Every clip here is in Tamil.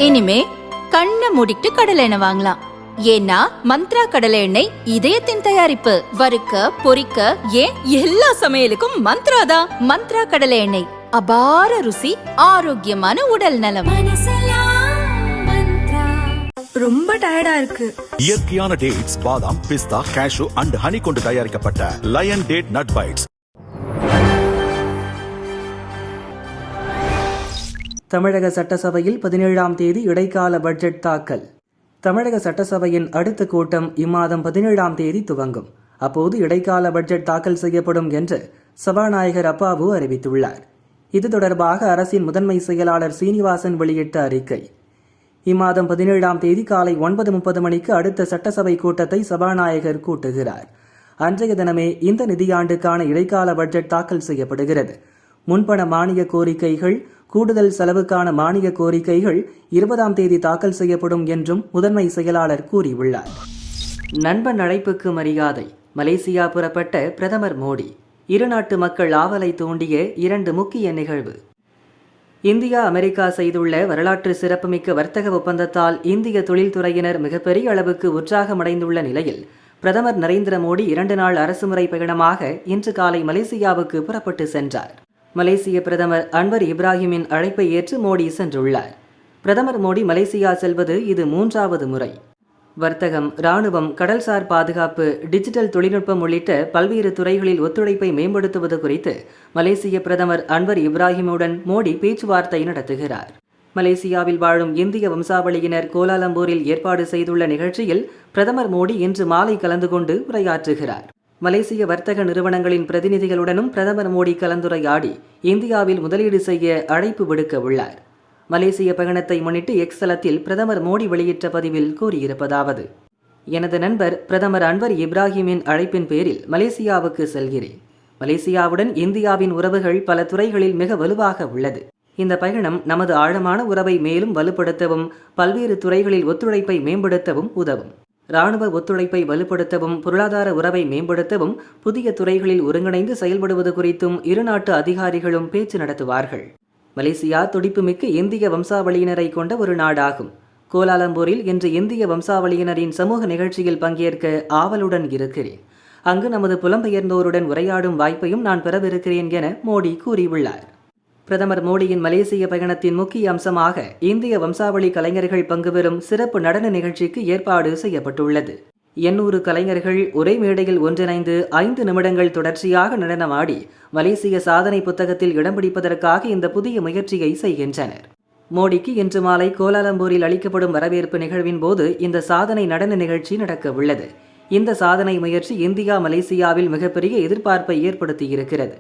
இனிமே கண்ணை மூடிட்டு கடலை எண்ணெய் வாங்கலாம். ஏன்னா மந்த்ரா கடலை எண்ணெய் இதயத்தின் தயாரிப்பு. வறுக்க பொரிக்க ஏன் எல்லா சமையலுக்கும் மந்த்ரா தான். மந்த்ரா கடலை எண்ணெய், அபார ருசி, ஆரோக்கியமான உடல் நலம். ரொம்ப டயர்டா இருக்கு. இயற்கையான டேட்ஸ், பாதாம், பிஸ்தா, கேஷு அண்ட் ஹனி கொண்டு தயாரிக்கப்பட்ட லயன் டேட் நட் பைட்ஸ். தமிழக சட்டசபையில் 17ஆம் தேதி இடைக்கால பட்ஜெட் தாக்கல். தமிழக சட்டசபையின் அடுத்த கூட்டம் இம்மாதம் 17ஆம் தேதி துவங்கும். அப்போது இடைக்கால பட்ஜெட் தாக்கல் செய்யப்படும் என்று சபாநாயகர் அப்பாவு அறிவித்துள்ளார். இது தொடர்பாக அரசின் முதன்மை செயலாளர் சீனிவாசன் வெளியிட்ட அறிக்கை. இம்மாதம் 17ஆம் தேதி காலை 9:30 மணிக்கு அடுத்த சட்டசபை கூட்டத்தை சபாநாயகர் கூட்டுகிறார். அன்றைய தினமே இந்த நிதியாண்டுக்கான இடைக்கால பட்ஜெட் தாக்கல் செய்யப்படுகிறது. முன்பண மானிய கோரிக்கைகள், கூடுதல் செலவுக்கான மானிய கோரிக்கைகள் 20ஆம் தேதி தாக்கல் செய்யப்படும் என்றும் முதன்மை செயலாளர் கூறியுள்ளார். நண்பன் அழைப்புக்கு மரியாதை. மலேசியா புறப்பட்ட பிரதமர் மோடி. இருநாட்டு மக்கள் ஆவலை தூண்டிய 2 முக்கிய நிகழ்வு. இந்தியா அமெரிக்கா செய்துள்ள வரலாற்று சிறப்புமிக்க வர்த்தக ஒப்பந்தத்தால் இந்திய தொழில்துறையினர் மிகப்பெரிய அளவுக்கு உற்சாகமடைந்துள்ள நிலையில் பிரதமர் நரேந்திர மோடி 2 நாள் அரசுமுறை பயணமாக இன்று காலை மலேசியாவுக்கு புறப்பட்டு சென்றார். மலேசிய பிரதமர் அன்வர் இப்ராஹிமின் அழைப்பை ஏற்று மோடி சென்றுள்ளார். பிரதமர் மோடி மலேசியா செல்வது இது 3வது முறை. வர்த்தகம், இராணுவம், கடல்சார் பாதுகாப்பு, டிஜிட்டல் தொழில்நுட்பம் உள்ளிட்ட பல்வேறு துறைகளில் ஒத்துழைப்பை மேம்படுத்துவது குறித்து மலேசிய பிரதமர் அன்வர் இப்ராஹிமுடன் மோடி பேச்சுவார்த்தை நடத்துகிறார். மலேசியாவில் வாழும் இந்திய வம்சாவளியினர் கோலாலம்பூரில் ஏற்பாடு செய்துள்ள நிகழ்ச்சியில் பிரதமர் மோடி இன்று மாலை கலந்து கொண்டு உரையாற்றுகிறார். மலேசிய வர்த்தக நிறுவனங்களின் பிரதிநிதிகளுடனும் பிரதமர் மோடி கலந்துரையாடி இந்தியாவில் முதலீடு செய்ய அழைப்பு விடுக்க உள்ளார். மலேசிய பயணத்தை முன்னிட்டு எக்ஸ் தளத்தில் பிரதமர் மோடி வெளியிட்ட பதிவில் கூறியிருப்பதாவது: எனது நண்பர் பிரதமர் அன்வர் இப்ராஹிமின் அழைப்பின் பேரில் மலேசியாவுக்கு செல்கிறேன். மலேசியாவுடன் இந்தியாவின் உறவுகள் பல துறைகளில் மிக வலுவாக உள்ளது. இந்த பயணம் நமது ஆழமான உறவை மேலும் வலுப்படுத்தவும் பல்வேறு துறைகளில் ஒத்துழைப்பை மேம்படுத்தவும் உதவும். இராணுவ ஒத்துழைப்பை வலுப்படுத்தவும் பொருளாதார உறவை மேம்படுத்தவும் புதிய துறைகளில் ஒருங்கிணைந்து செயல்படுவது குறித்தும் இருநாட்டு அதிகாரிகளும் பேச்சு நடத்துவார்கள். மலேசியா துடிப்புமிக்க இந்திய வம்சாவளியினரை கொண்ட ஒரு நாடாகும். கோலாலம்பூரில் இன்று இந்திய வம்சாவளியினரின் சமூக நிகழ்ச்சியில் பங்கேற்க ஆவலுடன் இருக்கிறேன். அங்கு நமது புலம்பெயர்ந்தோருடன் உரையாடும் வாய்ப்பையும் நான் பெறவிருக்கிறேன் என மோடி கூறியுள்ளார். பிரதமர் மோடியின் மலேசிய பயணத்தின் முக்கிய அம்சமாக இந்திய வம்சாவளி கலைஞர்கள் பங்குபெறும் சிறப்பு நடன நிகழ்ச்சிக்கு ஏற்பாடு செய்யப்பட்டுள்ளது. 800 கலைஞர்கள் ஒரே மேடையில் ஒன்றிணைந்து 5 நிமிடங்கள் தொடர்ச்சியாக நடனமாடி மலேசிய சாதனை புத்தகத்தில் இடம் பிடிப்பதற்காக இந்த புதிய முயற்சியை செய்கின்றனர். மோடிக்கு இன்று மாலை கோலாலம்பூரில் அளிக்கப்படும் வரவேற்பு நிகழ்வின் போது இந்த சாதனை நடன நிகழ்ச்சி நடக்க உள்ளது. இந்த சாதனை முயற்சி இந்தியா மலேசியாவில் மிகப்பெரிய எதிர்பார்ப்பை ஏற்படுத்தியிருக்கிறது.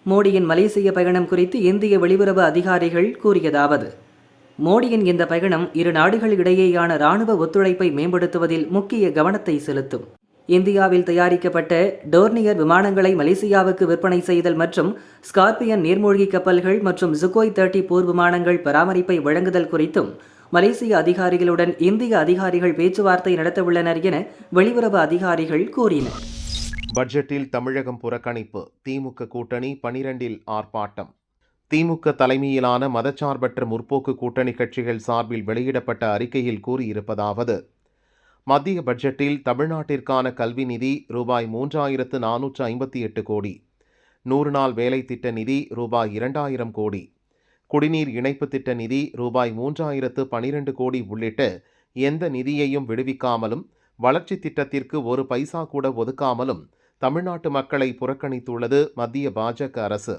மோடியின் மலேசிய பயணம் குறித்து இந்திய வெளியுறவு அதிகாரிகள் கூறியதாவது: மோடியின் இந்த பயணம் இரு நாடுகளிடையேயான இராணுவ ஒத்துழைப்பை மேம்படுத்துவதில் முக்கிய கவனத்தை செலுத்தும். இந்தியாவில் தயாரிக்கப்பட்ட டோர்னியர் விமானங்களை மலேசியாவுக்கு விற்பனை செய்தல் மற்றும் ஸ்கார்பியன் நீர்மூழ்கி கப்பல்கள் மற்றும் சுகோய் 30 போர் விமானங்கள் பராமரிப்பை வழங்குதல் குறித்தும் மலேசிய அதிகாரிகளுடன் இந்திய அதிகாரிகள் பேச்சுவார்த்தை நடத்தவுள்ளனர் என வெளியுறவு அதிகாரிகள் கூறினர். பட்ஜெட்டில் தமிழகம் புறக்கணிப்பு. திமுக கூட்டணி 12இல் ஆர்ப்பாட்டம். திமுக தலைமையிலான மதச்சார்பற்ற முற்போக்கு கூட்டணி கட்சிகள் சார்பில் வெளியிடப்பட்ட அறிக்கையில் கூறியிருப்பதாவது: மத்திய பட்ஜெட்டில் தமிழ்நாட்டிற்கான கல்வி நிதி ரூபாய் 3458 கோடி, 100 நாள் வேலை திட்ட நிதி ரூபாய் 2000 கோடி, குடிநீர் இணைப்பு திட்ட நிதி ரூபாய் 3012 கோடி உள்ளிட்ட எந்த நிதியையும் விடுவிக்காமலும் வளர்ச்சி திட்டத்திற்கு ஒரு பைசா கூட ஒதுக்காமலும் தமிழ்நாட்டு மக்களை புறக்கணித்துள்ளது மத்திய பாஜக அரசு.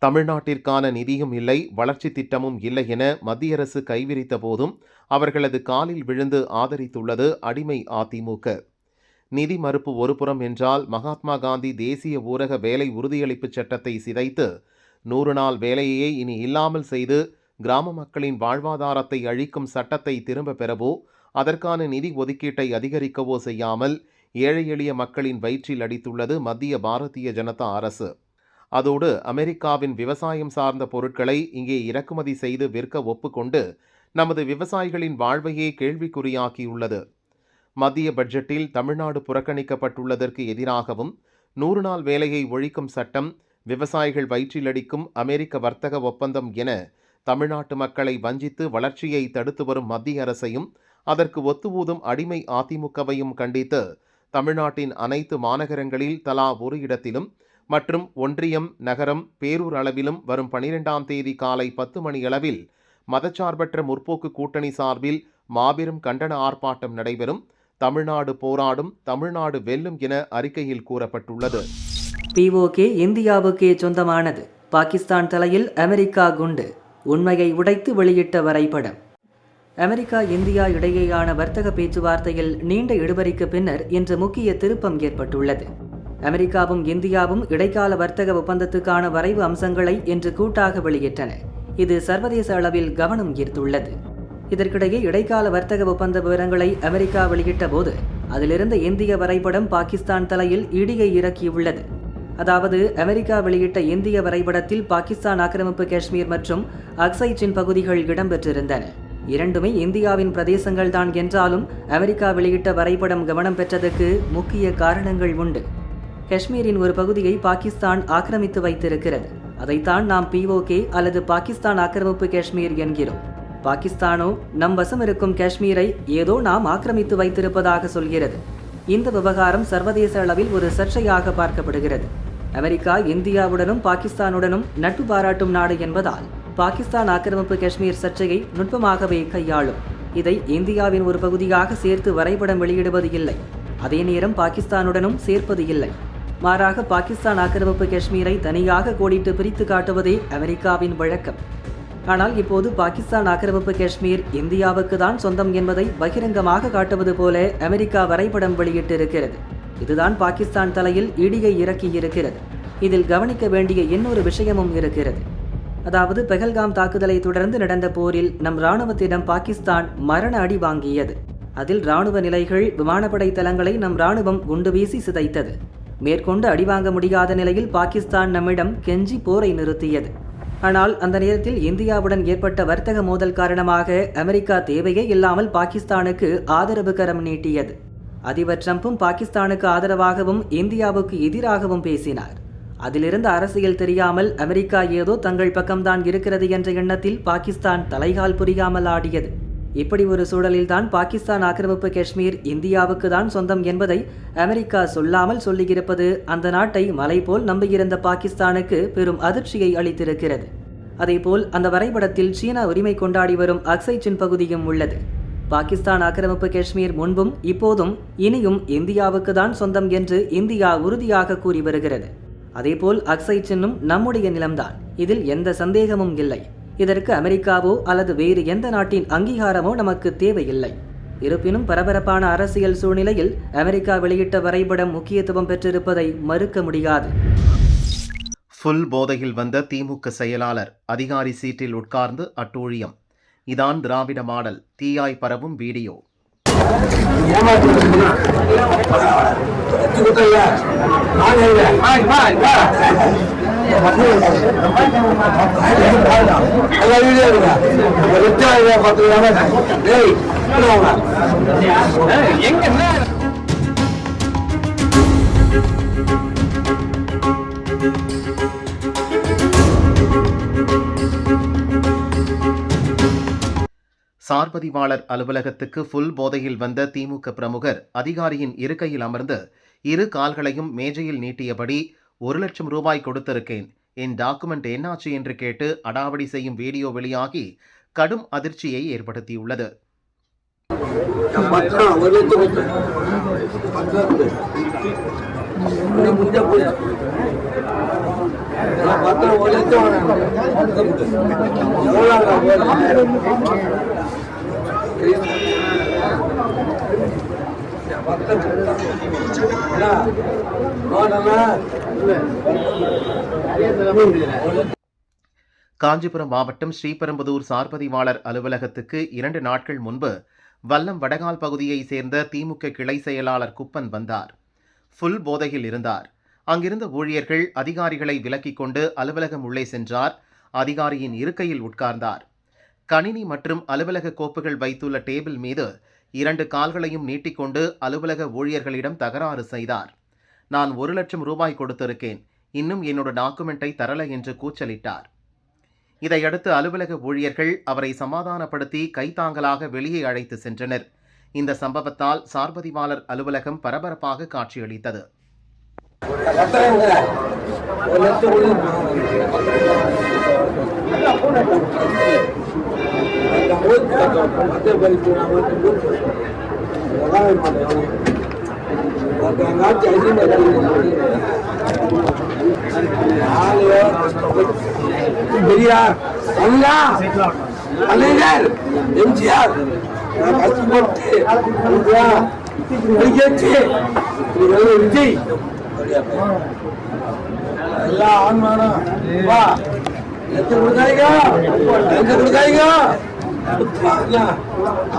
தமிழ்நாட்டிற்கான நிதியும் இல்லை, வளர்ச்சி திட்டமும் இல்லை என மத்திய அரசு கைவிரித்த போதும் அவர்களது காலில் விழுந்து ஆதரித்துள்ளது அடிமை அதிமுக. நிதி மறுப்பு ஒருபுறம் என்றால், மகாத்மா காந்தி தேசிய ஊரக வேலை உறுதியளிப்பு சட்டத்தை சிதைத்து 100 நாள் வேலையே இனி இல்லாமல் செய்து கிராம மக்களின் வாழ்வாதாரத்தை அழிக்கும் சட்டத்தை திரும்ப பெறவோ அதற்கான நிதி ஒதுக்கீட்டை அதிகரிக்கவோ செய்யாமல் ஏழை எளிய மக்களின் வயிற்றில் அடித்துள்ளது மத்திய பாரதிய ஜனதா அரசு. அதோடு அமெரிக்காவின் விவசாயம் சார்ந்த பொருட்களை இங்கே இறக்குமதி செய்து விற்க ஒப்புக்கொண்டு நமது விவசாயிகளின் வாழ்வையே கேள்விக்குறியாக்கியுள்ளது. மத்திய பட்ஜெட்டில் தமிழ்நாடு புறக்கணிக்கப்பட்டுள்ளதற்கு எதிராகவும் 100 நாள் வேலையை ஒழிக்கும் சட்டம், விவசாயிகள் வயிற்றிலடிக்கும் அமெரிக்க வர்த்தக ஒப்பந்தம் என தமிழ்நாட்டு மக்களை வஞ்சித்து வளர்ச்சியை தடுத்து வரும் மத்திய அரசையும் அதற்கு ஒத்து ஊதும் அடிமை அதிமுகவையும் கண்டித்து தமிழ்நாட்டின் அனைத்து மாநகரங்களில் தலா ஒரு இடத்திலும் மற்றும் ஒன்றியம், நகரம், பேரூர் அளவிலும் வரும் 12ஆம் தேதி காலை 10 மணியளவில் மதச்சார்பற்ற முற்போக்கு கூட்டணி சார்பில் மாபெரும் கண்டன ஆர்ப்பாட்டம் நடைபெறும். தமிழ்நாடு போராடும், தமிழ்நாடு வெல்லும் என அறிக்கையில் கூறப்பட்டுள்ளது. POK இந்தியாவுக்கே சொந்தமானது. பாகிஸ்தான் தலையில் அமெரிக்கா குண்டு. உண்மையை உடைத்து வெளியிட்ட வரைபடம். அமெரிக்கா இந்தியா இடையேயான வர்த்தக பேச்சுவார்த்தையில் நீண்ட இழுபறிக்கு பின்னர் இன்று முக்கிய திருப்பம் ஏற்பட்டுள்ளது. அமெரிக்காவும் இந்தியாவும் இடைக்கால வர்த்தக ஒப்பந்தத்துக்கான வரைவு அம்சங்களை இன்று கூட்டாக வெளியிட்டன. இது சர்வதேச அளவில் கவனம் ஈர்த்துள்ளது. இதற்கிடையே இடைக்கால வர்த்தக ஒப்பந்த விவரங்களை அமெரிக்கா வெளியிட்ட போது அதிலிருந்த இந்திய வரைபடம் பாகிஸ்தான் தலையில் இடியை இறக்கியுள்ளது. அதாவது அமெரிக்கா வெளியிட்ட இந்திய வரைபடத்தில் பாகிஸ்தான் ஆக்கிரமிப்பு காஷ்மீர் மற்றும் அக்சை சின் பகுதிகள் இடம்பெற்றிருந்தன. இரண்டுமே இந்தியாவின் பிரதேசங்கள் தான் என்றாலும் அமெரிக்கா வெளியிட்ட வரைபடம் கவனம் பெற்றதற்கு முக்கிய காரணங்கள் உண்டு. காஷ்மீரின் ஒரு பகுதியை பாகிஸ்தான் ஆக்கிரமித்து வைத்திருக்கிறது. அதைத்தான் நாம் POK அல்லது பாகிஸ்தான் ஆக்கிரமிப்பு காஷ்மீர் என்கிறோம். பாகிஸ்தானோ நம் வசம் இருக்கும் காஷ்மீரை ஏதோ நாம் ஆக்கிரமித்து வைத்திருப்பதாக சொல்கிறது. இந்த விவகாரம் சர்வதேச அளவில் ஒரு சர்ச்சையாக பார்க்கப்படுகிறது. அமெரிக்கா இந்தியாவுடனும் பாகிஸ்தானுடனும் நட்பு பாராட்டும் நாடு என்பதால் பாகிஸ்தான் ஆக்கிரமிப்பு காஷ்மீர் சர்ச்சையை நுட்பமாகவே கையாளும். இதை இந்தியாவின் ஒரு பகுதியாக சேர்த்து வரைபடம் வெளியிடுவது இல்லை. அதே நேரம் பாகிஸ்தானுடனும் சேர்ப்பது இல்லை. மாறாக பாகிஸ்தான் ஆக்கிரமிப்பு காஷ்மீரை தனியாக கோடிட்டு பிரித்து காட்டுவதே அமெரிக்காவின் வழக்கம். ஆனால் இப்போது பாகிஸ்தான் ஆக்கிரமிப்பு காஷ்மீர் இந்தியாவுக்கு தான் சொந்தம் என்பதை பகிரங்கமாக காட்டுவது போல அமெரிக்கா வரைபடம் வெளியிட்டிருக்கிறது. இதுதான் பாகிஸ்தான் தலையில் இடியை இறக்கியிருக்கிறது. இதில் கவனிக்க வேண்டிய இன்னொரு விஷயமும் இருக்கிறது. அதாவது பெஹல்காம் தாக்குதலை தொடர்ந்து நடந்த போரில் நம் இராணுவத்திடம் பாகிஸ்தான் மரண அடி வாங்கியது. அதில் இராணுவ நிலைகள், விமானப்படை தளங்களை நம் இராணுவம் குண்டு வீசி சிதைத்தது. மேற்கொண்டு அடிவாங்க முடியாத நிலையில் பாகிஸ்தான் நம்மிடம் கெஞ்சி போரை நிறுத்தியது. ஆனால் அந்த நேரத்தில் இந்தியாவுடன் ஏற்பட்ட வர்த்தக மோதல் காரணமாக அமெரிக்கா தேவையே இல்லாமல் பாகிஸ்தானுக்கு ஆதரவு கரம் நீட்டியது. அதிபர் ட்ரம்பும் பாகிஸ்தானுக்கு ஆதரவாகவும் இந்தியாவுக்கு எதிராகவும் பேசினார். அதிலிருந்து அரசியல் தெரியாமல் அமெரிக்கா ஏதோ தங்கள் பக்கம்தான் இருக்கிறது என்ற எண்ணத்தில் பாகிஸ்தான் தலைகால் புரியாமல் ஆடியது. இப்படி ஒரு சூழலில்தான் பாகிஸ்தான் ஆக்கிரமிப்பு காஷ்மீர் இந்தியாவுக்கு தான் சொந்தம் என்பதை அமெரிக்கா சொல்லாமல் சொல்லியிருப்பது அந்த நாட்டை மலை போல் நம்பியிருந்த பாகிஸ்தானுக்கு பெரும் அதிர்ச்சியை அளித்திருக்கிறது. அதேபோல் அந்த வரைபடத்தில் சீனா உரிமை கொண்டாடி வரும் அக்சை சின் பகுதியும் உள்ளது. பாகிஸ்தான் ஆக்கிரமிப்பு காஷ்மீர் முன்பும் இப்போதும் இனியும் இந்தியாவுக்கு தான் சொந்தம் என்று இந்தியா உறுதியாக கூறி வருகிறது. அதேபோல் அக்சை சின்னும் நம்முடைய நிலம்தான். இதில் எந்த சந்தேகமும் இல்லை. இதற்கு அமெரிக்காவோ அல்லது வேறு எந்த நாட்டின் அங்கீகாரமோ நமக்கு தேவையில்லை. இருப்பினும் பரபரப்பான அரசியல் சூழ்நிலையில் அமெரிக்கா வெளியிட்ட வரைபடம் முக்கியத்துவம் பெற்றிருப்பதை மறுக்க முடியாது. ஃபுல் போதையில் வந்த திமுக செயலாளர் அதிகாரி சீட்டில் உட்கார்ந்து அட்டூழியம். இதான் திராவிட மாடல். தீயாய் பரவும் வீடியோ. சார்பதிவாளர் அலுவலகத்துக்கு ஃபுல் போதையில் வந்த திமுக பிரமுகர் அதிகாரியின் இருக்கையில் அமர்ந்து இரு கால்களையும் மேஜையில் நீட்டியபடி 1 லட்சம் ரூபாய் கொடுத்திருக்கேன், என் டாக்குமெண்ட் என்னாச்சு என்று கேட்டு அடாவடி செய்யும் வீடியோ வெளியாகி கடும் அதிர்ச்சியை ஏற்படுத்தியுள்ளது. காஞ்சிபுரம் மாவட்டம் ஸ்ரீபெரும்புதூர் சார்பதிவாளர் அலுவலகத்துக்கு 2 நாட்கள் முன்பு வல்லம் வடகால் பகுதியைச் சேர்ந்த திமுக கிளை செயலாளர் குப்பன் வந்தார். ஃபுல் போதையில் இருந்தார். அங்கிருந்த ஊழியர்கள் அதிகாரிகளை விலக்கிக் கொண்டு அலுவலகம் உள்ளே சென்றார். அதிகாரியின் இருக்கையில் உட்கார்ந்தார். கணினி மற்றும் அலுவலக கோப்புகள் வைத்துள்ள டேபிள் மீது 2 கால்களையும் நீட்டிக்கொண்டு அலுவலக ஊழியர்களிடம் தகராறு செய்தார். நான் 1 லட்சம் ரூபாய் கொடுத்திருக்கேன், இன்னும் என்னோட டாக்குமெண்ட்டை தரல என்று கூச்சலிட்டார். இதையடுத்து அலுவலக ஊழியர்கள் அவரை சமாதானப்படுத்தி கைத்தாங்கலாக வெளியே அழைத்து சென்றனர். இந்த சம்பவத்தால் சார்பதிவாளர் அலுவலகம் பரபரப்பாக காட்சியளித்தது. பெரியார், அண்ணா, கலைஞர், எம்ஜிஆர் கஷ்டப்பட்டு விஜய் எல்லா ஆன்மானம் லஞ்சம் கொடுக்காதீங்க, லஞ்சம் கொடுக்காதீங்க.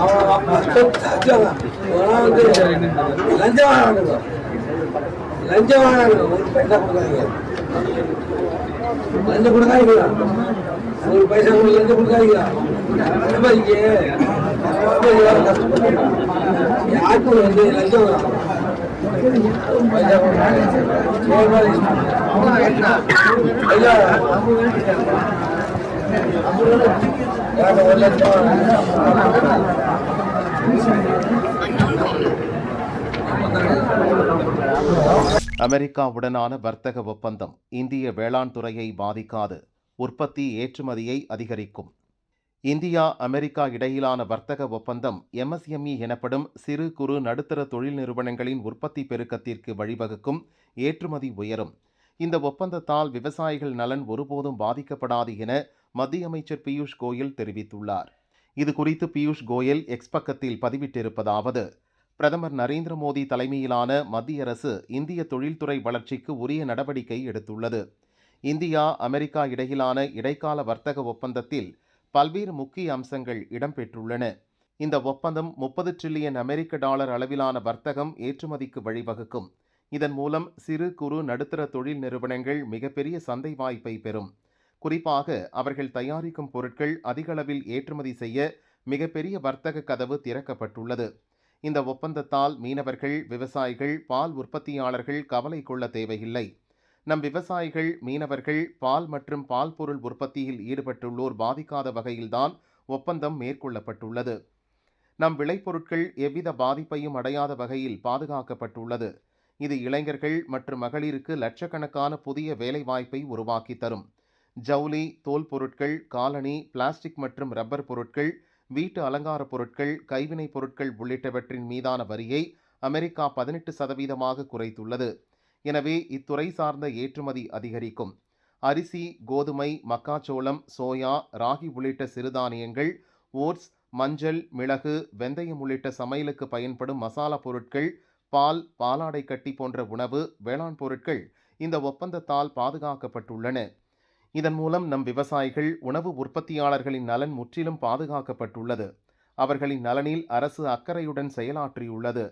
அவன் அப்பா வந்து லஞ்சம் வாங்க, லஞ்சம் வாங்க, ஒரு பைசா கொடுக்காதீங்க, லஞ்சம் கொடுக்காதீங்களா, ஒரு பைசா கூட லஞ்சம் கொடுக்காதீங்களா. யாருக்கும் வந்து லஞ்சம் அமெரிக்காவுடனான வர்த்தக ஒப்பந்தம் இந்திய வேளாண் துறையை பாதிக்காது, உற்பத்தி ஏற்றுமதியை அதிகரிக்கும். இந்தியா அமெரிக்கா இடையிலான வர்த்தக ஒப்பந்தம் MSME எனப்படும் சிறு குறு நடுத்தர தொழில் நிறுவனங்களின் உற்பத்தி பெருக்கத்திற்கு வழிவகுக்கும், ஏற்றுமதி உயரும். இந்த ஒப்பந்தத்தால் விவசாயிகள் நலன் ஒருபோதும் பாதிக்கப்படாது என மத்திய அமைச்சர் பியூஷ் கோயல் தெரிவித்துள்ளார். இது குறித்து பியூஷ் கோயல் எக்ஸ் பக்கத்தில் பதிவிட்டிருப்பதாவது: பிரதமர் நரேந்திர மோடி தலைமையிலான மத்திய அரசு இந்திய தொழில்துறை வளர்ச்சிக்கு உரிய நடவடிக்கை எடுத்துள்ளது. இந்தியா அமெரிக்கா இடையிலான இடைக்கால வர்த்தக ஒப்பந்தத்தில் பல்வேறு முக்கிய அம்சங்கள் இடம்பெற்றுள்ளன. இந்த ஒப்பந்தம் 30 டிரில்லியன் அமெரிக்க டாலர் அளவிலான வர்த்தகம் ஏற்றுமதிக்கு வழிவகுக்கும். இதன் மூலம் சிறு குறு நடுத்தர தொழில் நிறுவனங்கள் மிகப்பெரிய சந்தை வாய்ப்பை பெறும். குறிப்பாக அவர்கள் தயாரிக்கும் பொருட்கள் அதிகளவில் ஏற்றுமதி செய்ய மிகப்பெரிய வர்த்தக கதவு திறக்கப்பட்டுள்ளது. இந்த ஒப்பந்தத்தால் மீனவர்கள், விவசாயிகள், பால் உற்பத்தியாளர்கள் கவலை கொள்ள தேவையில்லை. நம் விவசாயிகள், மீனவர்கள், பால் மற்றும் பால் பொருள் உற்பத்தியில் ஈடுபட்டுள்ளோர் பாதிக்காத வகையில்தான் ஒப்பந்தம் மேற்கொள்ளப்பட்டுள்ளது. நம் விளைபொருட்கள் எவ்வித பாதிப்பையும் அடையாத வகையில் பாதுகாக்கப்பட்டுள்ளது. இது இளைஞர்கள் மற்றும் மகளிருக்கு லட்சக்கணக்கான புதிய வேலைவாய்ப்பை உருவாக்கி தரும். ஜவுளி, தோல் பொருட்கள், காலணி, பிளாஸ்டிக் மற்றும் ரப்பர் பொருட்கள், வீட்டு அலங்கார பொருட்கள், கைவினைப் பொருட்கள் உள்ளிட்டவற்றின் மீதான வரியை அமெரிக்கா 18% குறைத்துள்ளது. எனவே இத்துறை சார்ந்த ஏற்றுமதி அதிகரிக்கும். அரிசி, கோதுமை, மக்காச்சோளம், சோயா, ராகி உள்ளிட்ட சிறுதானியங்கள், ஓட்ஸ், மஞ்சள், மிளகு, வெந்தயம் உள்ளிட்ட சமையலுக்கு பயன்படும் மசாலா பொருட்கள், பால், பாலாடை கட்டி போன்ற உணவு, வேளாண் பொருட்கள் இந்த ஒப்பந்தத்தால் பாதுகாக்கப்பட்டுள்ளன. இதன் மூலம் நம் விவசாயிகள், உணவு உற்பத்தியாளர்களின் நலன் முற்றிலும் பாதுகாக்கப்பட்டுள்ளது. அவர்களின் நலனில் அரசு அக்கறையுடன் செயலாற்றியுள்ளது.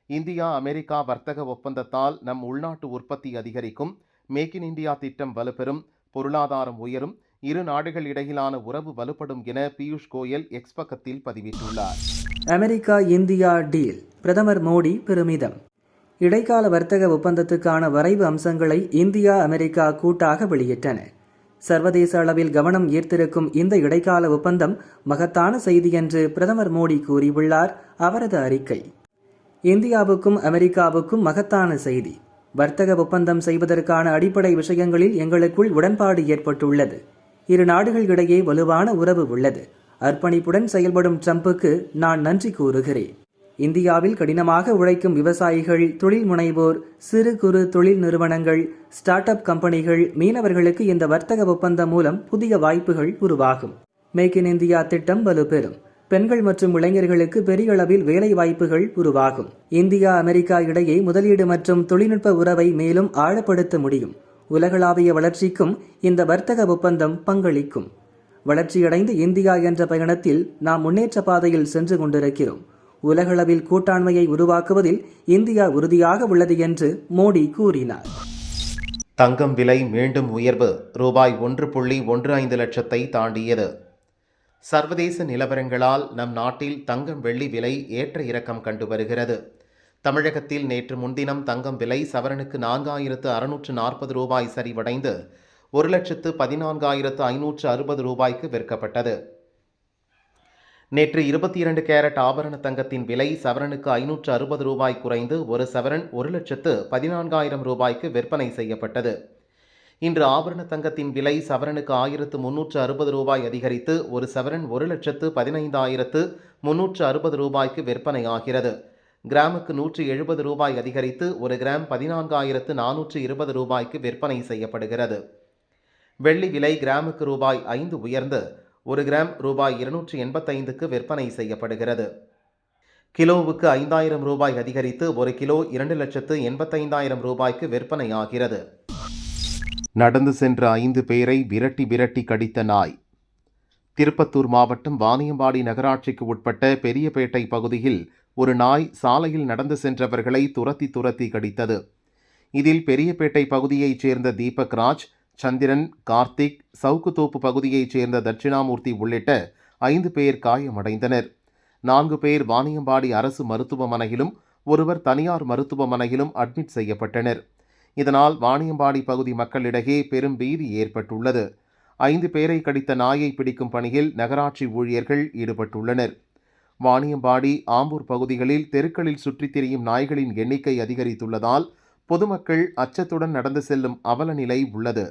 இந்தியா அமெரிக்கா வர்த்தக ஒப்பந்தத்தால் நம் உள்நாட்டு உற்பத்தி அதிகரிக்கும், மேக் இன் இந்தியா திட்டம் வலுப்பெறும், பொருளாதாரம் உயரும், இரு நாடுகள் இடையிலான உறவு வலுப்படும் என பியூஷ் கோயல் எக்ஸ் பக்கத்தில் பதிவிட்டுள்ளார். அமெரிக்கா இந்தியா டீல், பிரதமர் மோடி பெருமிதம். இடைக்கால வர்த்தக ஒப்பந்தத்துக்கான வரைவு அம்சங்களை இந்தியா, அமெரிக்கா கூட்டாக வெளியிட்டன. சர்வதேச அளவில் கவனம் ஈர்த்திருக்கும் இந்த இடைக்கால ஒப்பந்தம் மகத்தான செய்தி என்று பிரதமர் மோடி கூறியுள்ளார். அவரது அறிக்கை: இந்தியாவுக்கும் அமெரிக்காவுக்கும் மகத்தான செய்தி. வர்த்தக ஒப்பந்தம் செய்வதற்கான அடிப்படை விஷயங்களில் எங்களுக்குள் உடன்பாடு ஏற்பட்டுள்ளது. இரு நாடுகளிடையே வலுவான உறவு உள்ளது. அர்ப்பணிப்புடன் செயல்படும் ட்ரம்புக்கு நான் நன்றி கூறுகிறேன். இந்தியாவில் கடினமாக உழைக்கும் விவசாயிகள், தொழில் முனைவோர், சிறு குறு தொழில் நிறுவனங்கள், ஸ்டார்ட் அப் கம்பெனிகள், மீனவர்களுக்கு இந்த வர்த்தக ஒப்பந்தம் மூலம் புதிய வாய்ப்புகள் உருவாகும். மேக் இன் இந்தியா திட்டம் வலுப்பெறும். பெண்கள் மற்றும் இளைஞர்களுக்கு பெரிய அளவில் வேலை வாய்ப்புகள் உருவாகும். இந்தியா, அமெரிக்கா இடையே முதலீடு மற்றும் தொழில்நுட்ப உறவை மேலும் ஆழப்படுத்த முடியும். உலகளாவிய வளர்ச்சிக்கும் இந்த வர்த்தக ஒப்பந்தம் பங்களிக்கும். வளர்ச்சியடைந்த இந்தியா என்ற பயணத்தில் நாம் முன்னேற்ற பாதையில் சென்று கொண்டிருக்கிறோம். உலகளவில் கூட்டாண்மையை உருவாக்குவதில் இந்தியா உறுதியாக உள்ளது என்று மோடி கூறினார். தங்கம் விலை மீண்டும் உயர்வு, ரூபாய் 1.15 லட்சத்தை தாண்டியது. சர்வதேச நிலவரங்களால் நம் நாட்டில் தங்கம், வெள்ளி விலை ஏற்ற இறக்கம் கண்டு வருகிறது. தமிழகத்தில் நேற்று முன்தினம் தங்கம் விலை சவரனுக்கு 4640 ரூபாய் சரிவடைந்து 1,14,560 ரூபாய்க்கு விற்கப்பட்டது. நேற்று 22 கேரட் ஆபரண தங்கத்தின் விலை சவரனுக்கு 560 ரூபாய் குறைந்து ஒரு சவரன் 1,14,000 ரூபாய்க்கு விற்பனை செய்யப்பட்டது. இன்று ஆபரண தங்கத்தின் விலை சவரனுக்கு 1,360 ரூபாய் அதிகரித்து ஒரு சவரன் 1,15,360 ரூபாய்க்கு விற்பனையாகிறது. கிராமுக்கு 170 ரூபாய் அதிகரித்து ஒரு கிராம் 14,420 ரூபாய்க்கு விற்பனை செய்யப்படுகிறது. வெள்ளி விலை கிராமுக்கு ரூபாய் 5 உயர்ந்து ஒரு கிராம் ரூபாய் 285க்கு விற்பனை செய்யப்படுகிறது. கிலோவுக்கு 5,000 ரூபாய் அதிகரித்து ஒரு கிலோ 2,85,000 ரூபாய்க்கு விற்பனையாகிறது. நடந்து சென்ற 5 பேரை விரட்டி கடித்த நாய். திருப்பத்தூர் மாவட்டம் வாணியம்பாடி நகராட்சிக்கு உட்பட்ட பெரியபேட்டை பகுதியில் ஒரு நாய் சாலையில் நடந்து சென்றவர்களை துரத்தி கடித்தது. இதில் பெரியபேட்டை பகுதியைச் சேர்ந்த தீபக் ராஜ், சந்திரன், கார்த்திக், சவுக்குத்தோப்பு பகுதியைச் சேர்ந்த தட்சிணாமூர்த்தி உள்ளிட்ட 5 பேர் காயமடைந்தனர். 4 பேர் வாணியம்பாடி அரசு மருத்துவமனையிலும் ஒருவர் தனியார் மருத்துவமனையிலும் அட்மிட் செய்யப்பட்டனர். இதனால் வாணியம்பாடி பகுதி மக்களிடையே பெரும் பீதி ஏற்பட்டுள்ளது. 5 பேரை கடித்த நாயை பிடிக்கும் பணியில் நகராட்சி ஊழியர்கள் ஈடுபட்டுள்ளனர். வாணியம்பாடி, ஆம்பூர் பகுதிகளில் தெருக்களில் சுற்றித் திரியும் நாய்களின் எண்ணிக்கை அதிகரித்துள்ளதால் பொதுமக்கள் அச்சத்துடன் நடந்து செல்லும் அவல நிலை உள்ளது.